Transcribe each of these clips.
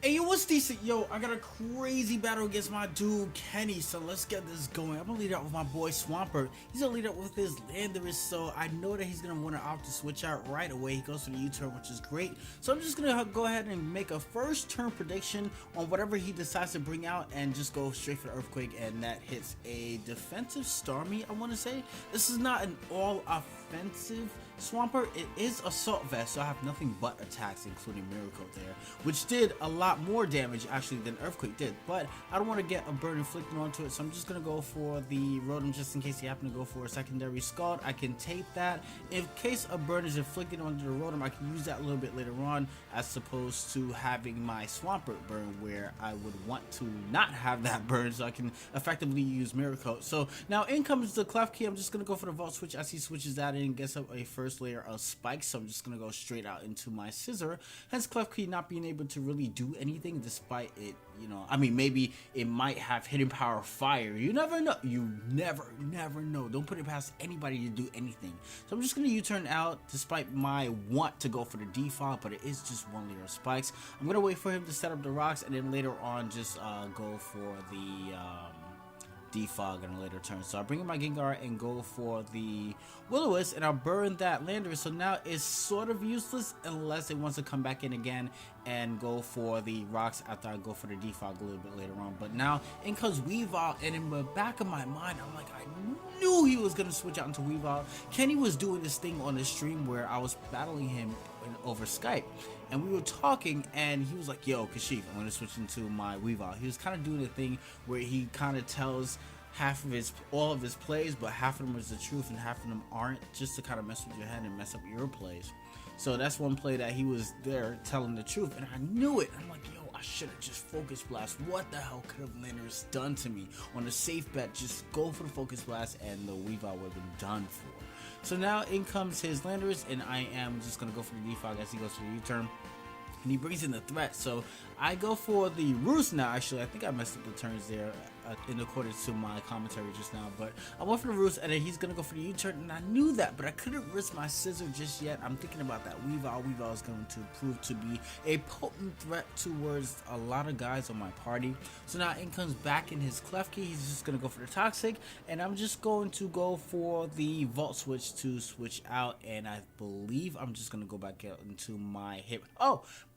Hey, yo, what's decent? Yo, I got a crazy battle against my dude Kenny, so let's get this going. I'm gonna lead out with my boy Swampert. He's gonna lead out with his Landorus, so I know that he's gonna want to opt to switch out right away. He goes for the U-turn, which is great. So I'm just gonna go ahead and make a first turn prediction on whatever he decides to bring out and just go straight for the Earthquake, and that hits a defensive Starmie, I want to say. This is not an all offensive Swampert. It is Assault Vest, so I have nothing but attacks, including Miracle there, which did a lot more damage actually than Earthquake did, but I don't want to get a burn inflicted onto it, so I'm just going to go for the Rotom just in case you happen to go for a secondary Scald. I can tape that. In case a burn is inflicted onto the Rotom, I can use that a little bit later on, as opposed to having my Swampert burn where I would want to not have that burn, so I can effectively use Miracle. So now in comes the Klefki. I'm just going to go for the Volt Switch as he switches that in, gets up a first layer of spikes, so I'm just going to go straight out into my Scissor, hence Klefki not being able to really do anything despite it, you know, I mean, maybe it might have hidden power fire. You never know. You never know. Don't put it past anybody to do anything. So I'm just going to U-turn out despite my want to go for the default, but it is just one layer of spikes. I'm going to wait for him to set up the rocks and then later on just go for the defog in a later turn. So I bring in my Gengar and go for the Will-O-Wisp, and I'll burn that Landorus. So now it's sort of useless unless it wants to come back in again and go for the rocks after I go for the defog a little bit later on. But now in comes Weavile, and in the back of my mind I'm like, I knew he was gonna switch out into Weavile. Kenny was doing this thing on the stream where I was battling him over Skype, and we were talking, and he was like, yo, Kashif, I'm gonna switch into my Weavile. He was kind of doing the thing where he kind of tells all of his plays, but half of them is the truth and half of them aren't, just to kind of mess with your head and mess up your plays. So that's one play that he was there telling the truth, and I knew it. I'm like, yo, I should have just Focus Blast. What the hell could have Landorus done to me? On a safe bet, just go for the Focus Blast and the Weavile would have been done for. So now in comes his Landorus, and I am just going to go for the defog as he goes for the U-turn. And he brings in the threat, so I go for the Roost now. Actually, I think I messed up the turns there in accordance to my commentary just now, but I went for the Roost, and then he's gonna go for the U-turn, and I knew that, but I couldn't risk my Scissor just yet. I'm thinking about that Weavile. Weavile is going to prove to be a potent threat towards a lot of guys on my party. So now in comes back in his Klefki. He's just gonna go for the Toxic, and I'm just going to go for the Volt Switch to switch out, and I believe I'm just gonna go back out into my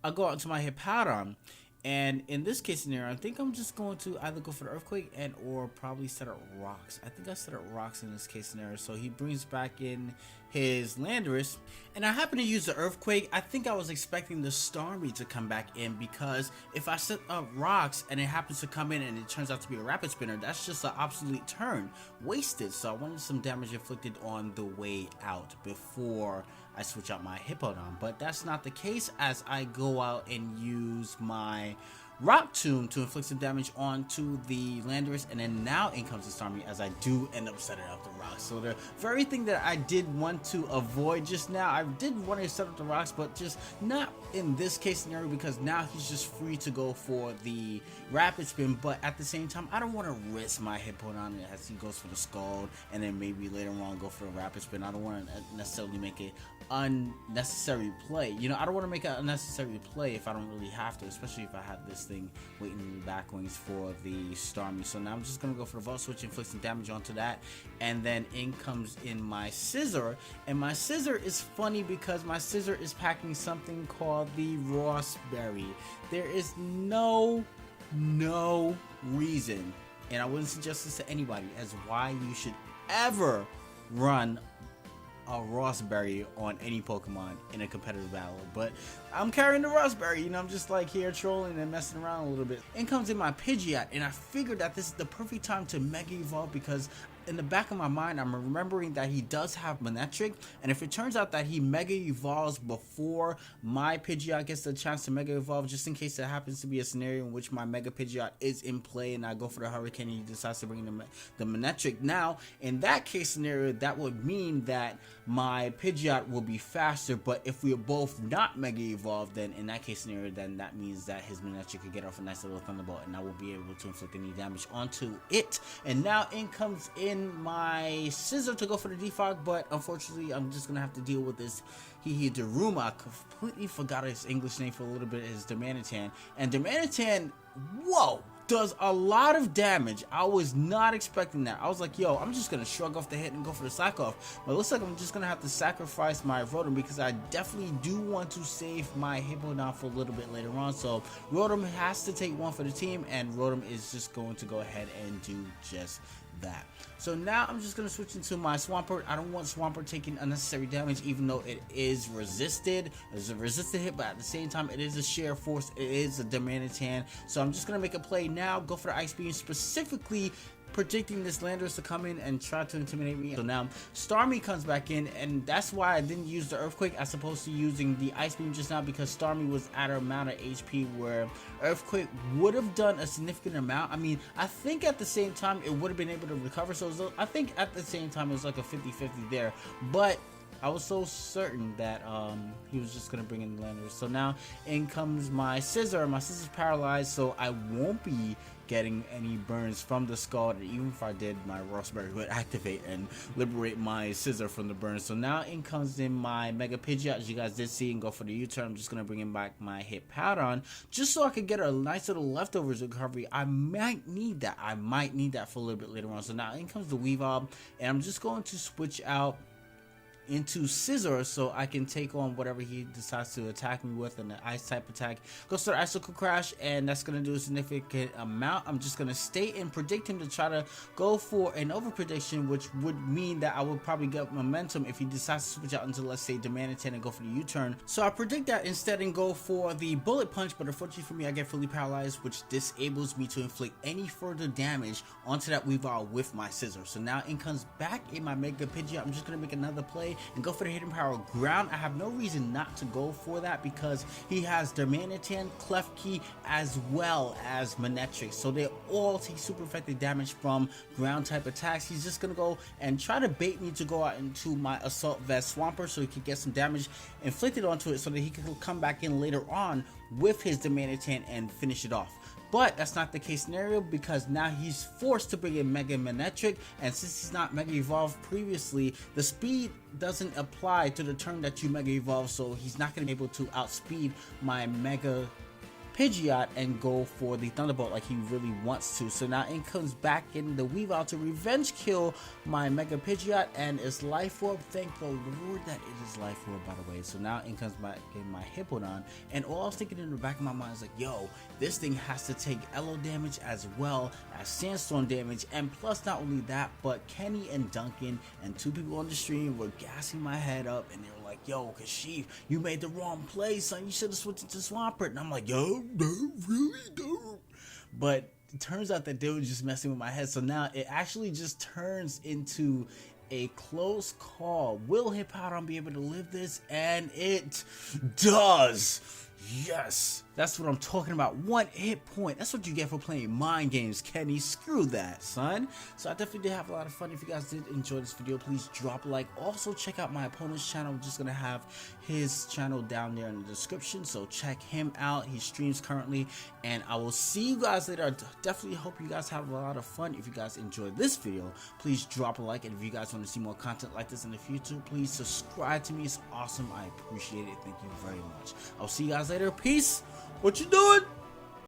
I'll go out into my Hippowdon. And in this case scenario, I think I'm just going to either go for the Earthquake and or probably set up Rocks. I think I set up Rocks in this case scenario. So he brings back in his Landorus, and I happen to use the Earthquake. I think I was expecting the Starmie to come back in, because if I set up Rocks and it happens to come in and it turns out to be a Rapid Spinner, that's just an obsolete turn wasted. So I wanted some damage inflicted on the way out before I switch out my Hippowdon, but that's not the case, as I go out and use my Rock Tomb to inflict some damage onto the Landorus, and then now in comes the Starmie, as I do end up setting up the rocks. So the very thing that I did want to avoid just now, I did want to set up the rocks, but just not in this case scenario, because now he's just free to go for the Rapid Spin, but at the same time I don't want to risk my Hippowdon as he goes for the Scald, and then maybe later on go for the Rapid Spin. I don't want to necessarily make it unnecessary play. You know, I don't want to make an unnecessary play if I don't really have to, especially if I have this thing waiting in the back wings for the Starmie. So now I'm just gonna go for the Volt Switch, inflict some damage onto that, and then in comes in my Scissor. And my Scissor is funny because my Scissor is packing something called the Rossberry. There is no reason, and I wouldn't suggest this to anybody, as why you should ever run a Rossberry on any Pokemon in a competitive battle. But I'm carrying the Rossberry, you know, I'm just like here trolling and messing around a little bit. In comes in my Pidgeot, and I figured that this is the perfect time to Mega Evolve, because in the back of my mind I'm remembering that he does have Manectric, and if it turns out that he Mega Evolves before my Pidgeot gets the chance to Mega Evolve, just in case there happens to be a scenario in which my Mega Pidgeot is in play and I go for the Hurricane and he decides to bring in the Manectric, now in that case scenario that would mean that my Pidgeot will be faster. But if we are both not Mega Evolved, then in that case scenario, then that means that his Manectric could get off a nice little Thunderbolt, and I will be able to inflict any damage onto it. And now in comes in in my scissor to go for the defog, but unfortunately I'm just gonna have to deal with this Daruma. I completely forgot his English name for a little bit. His Domanitan, and Domanitan, whoa, does a lot of damage. I was not expecting that. I was like, yo, I'm just gonna shrug off the hit and go for the sack off, but it looks like I'm just gonna have to sacrifice my Rotom because I definitely do want to save my Hippowdon for a little bit later on. So Rotom has to take one for the team, and Rotom is just going to go ahead and do just that. So now I'm just gonna switch into my Swampert. I don't want Swampert taking unnecessary damage, even though it is resisted. It's a resisted hit, but at the same time it is a sheer force. It is a Domanitan. So I'm just gonna make a play now, go for the Ice Beam, specifically predicting this Landorus to come in and try to intimidate me. So now Starmie comes back in, and that's why I didn't use the Earthquake as opposed to using the Ice Beam just now, because Starmie was at an amount of HP where Earthquake would have done a significant amount. I mean, I think at the same time it would have been able to recover, so I think at the same time it was like a 50-50 there, but I was so certain that he was just gonna bring in the Landorus. So now in comes my Scissor. My Scissor's paralyzed, so I won't be getting any burns from the Scald. Even if I did, my Rossberry would activate and liberate my Scissor from the burns. So now in comes in my Mega Pidgeot, as you guys did see, and go for the U-turn. I'm just gonna bring in back my Hippowdon just so I could get a nice little leftovers recovery. I might need that. I might need that for a little bit later on. So now in comes the Weavile, and I'm just going to switch out into Scissor so I can take on whatever he decides to attack me with, and an ice type attack goes to the Icicle Crash, and that's going to do a significant amount. I'm just going to stay and predict him to try to go for an over prediction, which would mean that I would probably get momentum if he decides to switch out into, let's say, Domanitan and go for the U-turn. So I predict that instead and go for the Bullet Punch, but unfortunately for me I get fully paralyzed, which disables me to inflict any further damage onto that Weavile with my Scissor. So now in comes back in my Mega Pidgeot. I'm just going to make another play and go for the Hidden Power Ground. I have no reason not to go for that because he has Domanitan, Klefki, as well as Manectric, so they all take super effective damage from ground type attacks. He's just gonna go and try to bait me to go out into my Assault Vest Swampert so he can get some damage inflicted onto it, so that he can come back in later on with his Domanitan and finish it off. But that's not the case scenario, because now he's forced to bring in Mega Manectric, and since he's not Mega Evolved previously, the speed doesn't apply to the turn that you Mega Evolve, so he's not going to be able to outspeed my Mega Pidgeot and go for the Thunderbolt like he really wants to. So now in comes back in the Weavile to revenge kill my Mega Pidgeot and its Life Orb. Thank the Lord that it is Life Orb, by the way. So now in comes back in my Hippowdon, and all I was thinking in the back of my mind is like, yo, this thing has to take Elo damage as well as Sandstorm damage, and plus not only that, but Kenny and Duncan and two people on the stream were gassing my head up, and they were like, yo, Kashif, you made the wrong play, son. You should have switched into Swampert. And I'm like, yo, no, really don't. But it turns out that they were just messing with my head. So now it actually just turns into a close call. Will Hippowdon be able to live this? And it does. Yes, that's what I'm talking about. 1 hit point. That's what you get for playing mind games, Kenny. Screw that, son. So I definitely did have a lot of fun. If you guys did enjoy this video, please drop a like. Also check out my opponent's channel. I'm just gonna have his channel down there in the description, so check him out. He streams currently, and I will see you guys later. I definitely hope you guys have a lot of fun. If you guys enjoyed this video, please drop a like, and if you guys want to see more content like this in the future, please subscribe to me. It's awesome. I appreciate it. Thank you very much. I'll see you guys later. Peace. What you doing?